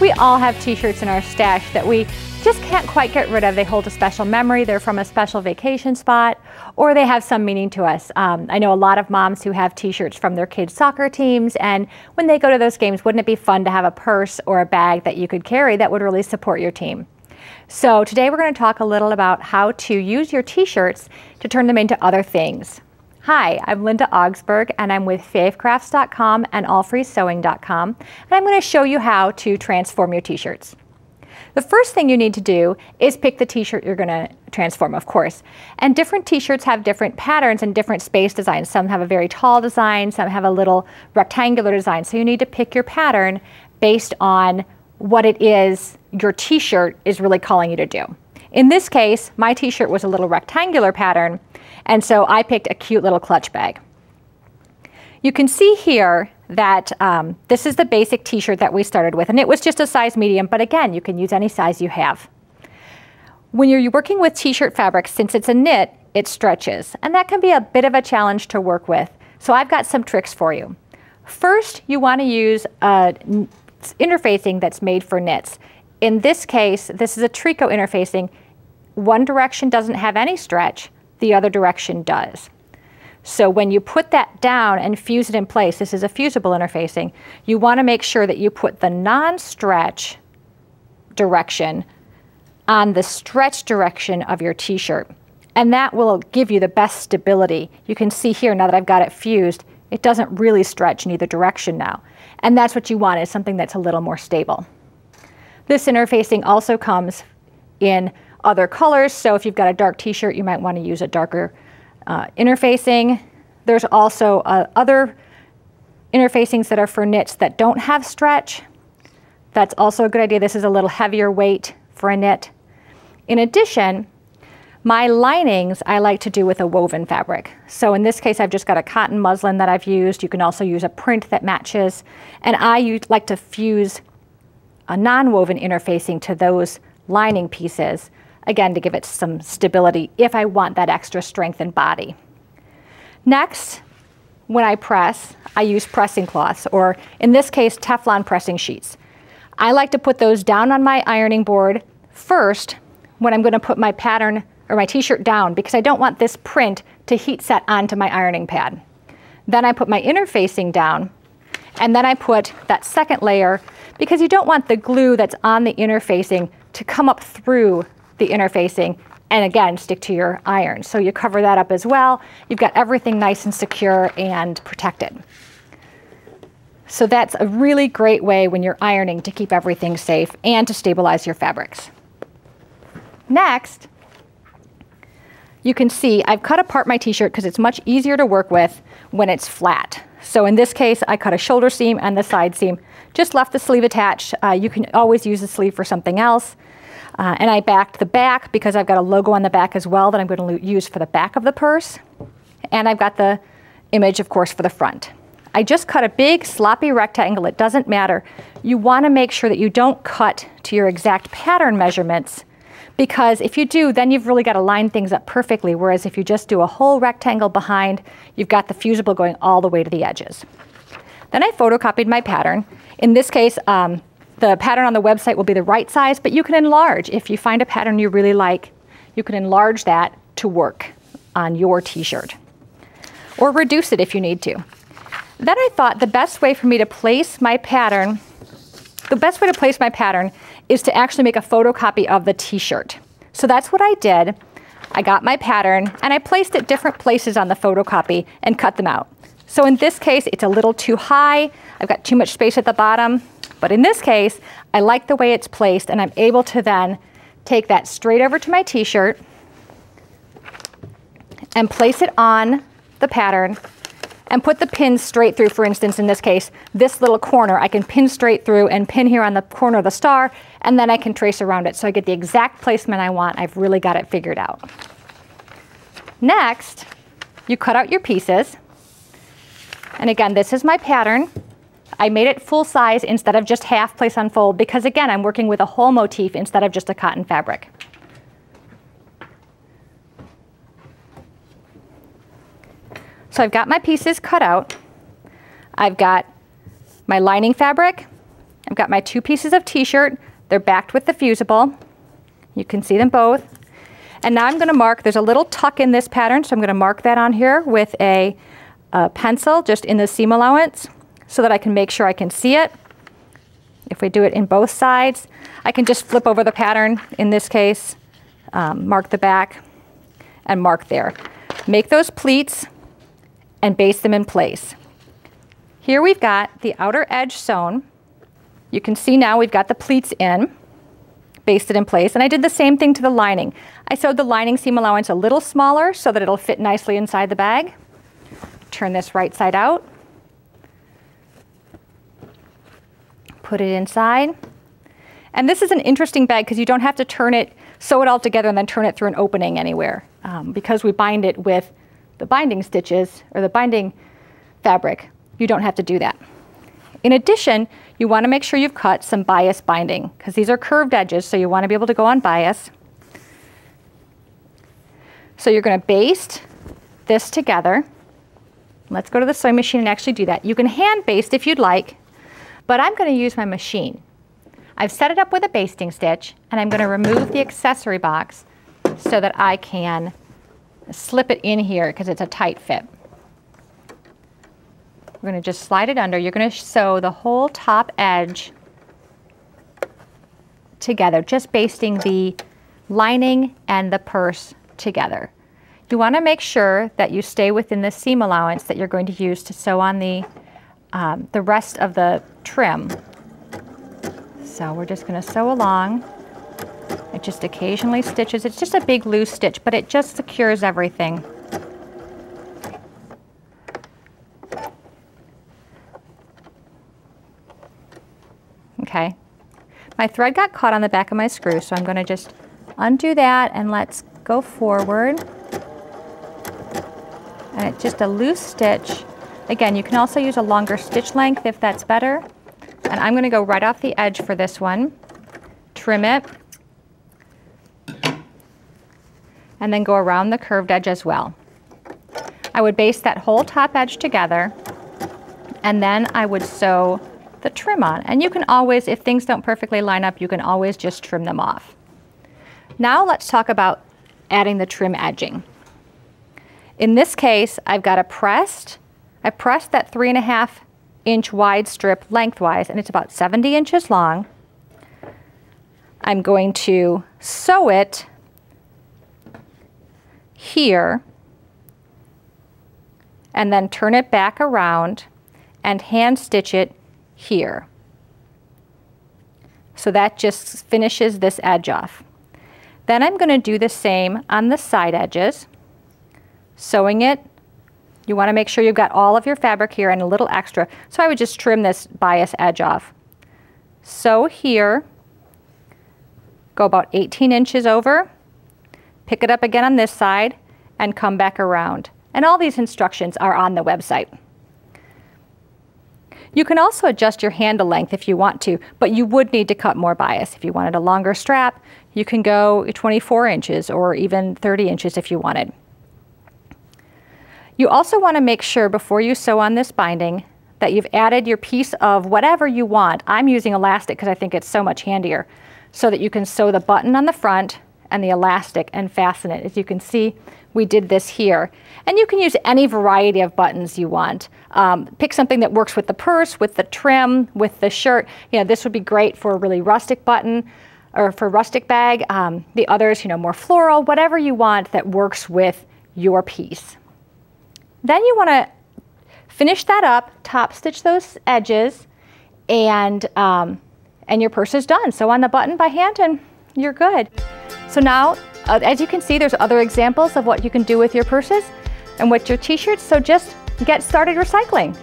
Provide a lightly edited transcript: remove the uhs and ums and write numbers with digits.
We all have t-shirts in our stash that we just can't quite get rid of. They hold a special memory, they're from a special vacation spot, or they have some meaning to us. I know a lot of moms who have t-shirts from their kids' soccer teams, and when they go to those games, wouldn't it be fun to have a purse or a bag that you could carry that would really support your team? So today we're going to talk a little about how to use your t-shirts to turn them into other things. Hi, I'm Linda Augsburg, and I'm with favecrafts.com and allfreesewing.com, and I'm going to show you how to transform your t-shirts. The first thing you need to do is pick the t-shirt you're going to transform, of course. And different t-shirts have different patterns and different space designs. Some have a very tall design, some have a little rectangular design. So you need to pick your pattern based on what it is your t-shirt is really calling you to do. In this case, my t-shirt was a little rectangular pattern, and so I picked a cute little clutch bag. You can see here that this is the basic t-shirt that we started with, and it was just a size medium, but again, you can use any size you have. When you're working with t-shirt fabric, since it's a knit, it stretches, and that can be a bit of a challenge to work with. So I've got some tricks for you. First, you want to use interfacing that's made for knits. In this case, this is a tricot interfacing. One direction doesn't have any stretch, the other direction does. So when you put that down and fuse it in place, this is a fusible interfacing, you want to make sure that you put the non-stretch direction on the stretch direction of your t-shirt. And that will give you the best stability. You can see here, now that I've got it fused, it doesn't really stretch in either direction now. And that's what you want, is something that's a little more stable. This interfacing also comes in other colors, so if you've got a dark t-shirt, you might want to use a darker interfacing. There's also other interfacings that are for knits that don't have stretch. That's also a good idea. This is a little heavier weight for a knit. In addition, my linings I like to do with a woven fabric. So in this case, I've just got a cotton muslin that I've used. You can also use a print that matches. And I like to fuse a non-woven interfacing to those lining pieces, again, to give it some stability if I want that extra strength and body. Next, when I press, I use pressing cloths, or in this case, Teflon pressing sheets. I like to put those down on my ironing board first when I'm going to put my pattern or my t-shirt down, because I don't want this print to heat set onto my ironing pad. Then I put my interfacing down, and then I put that second layer, because you don't want the glue that's on the interfacing to come up through the interfacing and again stick to your iron. So you cover that up as well. You've got everything nice and secure and protected. So that's a really great way when you're ironing to keep everything safe and to stabilize your fabrics. Next, you can see I've cut apart my t-shirt because it's much easier to work with when it's flat. So in this case, I cut a shoulder seam and the side seam, just left the sleeve attached. You can always use the sleeve for something else. And I backed the back because I've got a logo on the back as well that I'm going to use for the back of the purse. And I've got the image, of course, for the front. I just cut a big sloppy rectangle. It doesn't matter. You want to make sure that you don't cut to your exact pattern measurements, because if you do, then you've really got to line things up perfectly, whereas if you just do a whole rectangle behind, you've got the fusible going all the way to the edges. Then I photocopied my pattern. In this case, the pattern on the website will be the right size, but you can enlarge. If you find a pattern you really like, you can enlarge that to work on your t-shirt, or reduce it if you need to. Then I thought the best way for me to place my pattern, is to actually make a photocopy of the t-shirt. So that's what I did. I got my pattern and I placed it different places on the photocopy and cut them out. So in this case, it's a little too high. I've got too much space at the bottom. But in this case, I like the way it's placed, and I'm able to then take that straight over to my t-shirt and place it on the pattern and put the pins straight through. For instance, in this case, this little corner, I can pin straight through and pin here on the corner of the star, and then I can trace around it so I get the exact placement I want. I've really got it figured out. Next, you cut out your pieces. And again, this is my pattern. I made it full size instead of just half place on fold because, again, I'm working with a whole motif instead of just a cotton fabric. So I've got my pieces cut out. I've got my lining fabric, I've got my 2 pieces of t-shirt. They're backed with the fusible. You can see them both. And now I'm going to mark, there's a little tuck in this pattern, so I'm going to mark that on here with a pencil just in the seam allowance so that I can make sure I can see it. If we do it in both sides, I can just flip over the pattern in this case, mark the back, and mark there. Make those pleats and baste them in place. Here we've got the outer edge sewn. You can see now we've got the pleats in, basted in place, and I did the same thing to the lining. I sewed the lining seam allowance a little smaller so that it'll fit nicely inside the bag. Turn this right side out. Put it inside. And this is an interesting bag because you don't have to turn it, sew it all together and then turn it through an opening anywhere. Because we bind it with the binding stitches or the binding fabric, you don't have to do that. In addition, you want to make sure you've cut some bias binding because these are curved edges, so you want to be able to go on bias. So you're going to baste this together. Let's go to the sewing machine and actually do that. You can hand baste if you'd like, but I'm going to use my machine. I've set it up with a basting stitch, and I'm going to remove the accessory box so that I can slip it in here because it's a tight fit. We're going to just slide it under. You're going to sew the whole top edge together, just basting the lining and the purse together. You want to make sure that you stay within the seam allowance that you're going to use to sew on the rest of the trim. So we're just going to sew along. It just occasionally stitches. It's just a big loose stitch, but it just secures everything. Okay. My thread got caught on the back of my screw, so I'm going to just undo that and let's go forward. And it's just a loose stitch. Again, you can also use a longer stitch length if that's better. And I'm going to go right off the edge for this one, trim it, and then go around the curved edge as well. I would baste that whole top edge together, and then I would sew the trim on. And you can always, if things don't perfectly line up, you can always just trim them off. Now let's talk about adding the trim edging. In this case, I've got I pressed that 3.5 inch wide strip lengthwise, and it's about 70 inches long. I'm going to sew it here and then turn it back around and hand stitch it here. So that just finishes this edge off. Then I'm going to do the same on the side edges, sewing it. You want to make sure you've got all of your fabric here and a little extra. So I would just trim this bias edge off. Sew here, go about 18 inches over, pick it up again on this side, and come back around. And all these instructions are on the website. You can also adjust your handle length if you want to, but you would need to cut more bias. If you wanted a longer strap, you can go 24 inches or even 30 inches if you wanted. You also want to make sure before you sew on this binding that you've added your piece of whatever you want. I'm using elastic because I think it's so much handier, so that you can sew the button on the front and the elastic and fasten it. As you can see, we did this here. And you can use any variety of buttons you want. Pick something that works with the purse, with the trim, with the shirt. You know, this would be great for a really rustic button or for a rustic bag. The others, you know, more floral, whatever you want that works with your piece. Then you want to finish that up, top stitch those edges, and your purse is done. Sew on the button by hand and you're good. So now, as you can see, there's other examples of what you can do with your purses and with your t-shirts, so just get started recycling.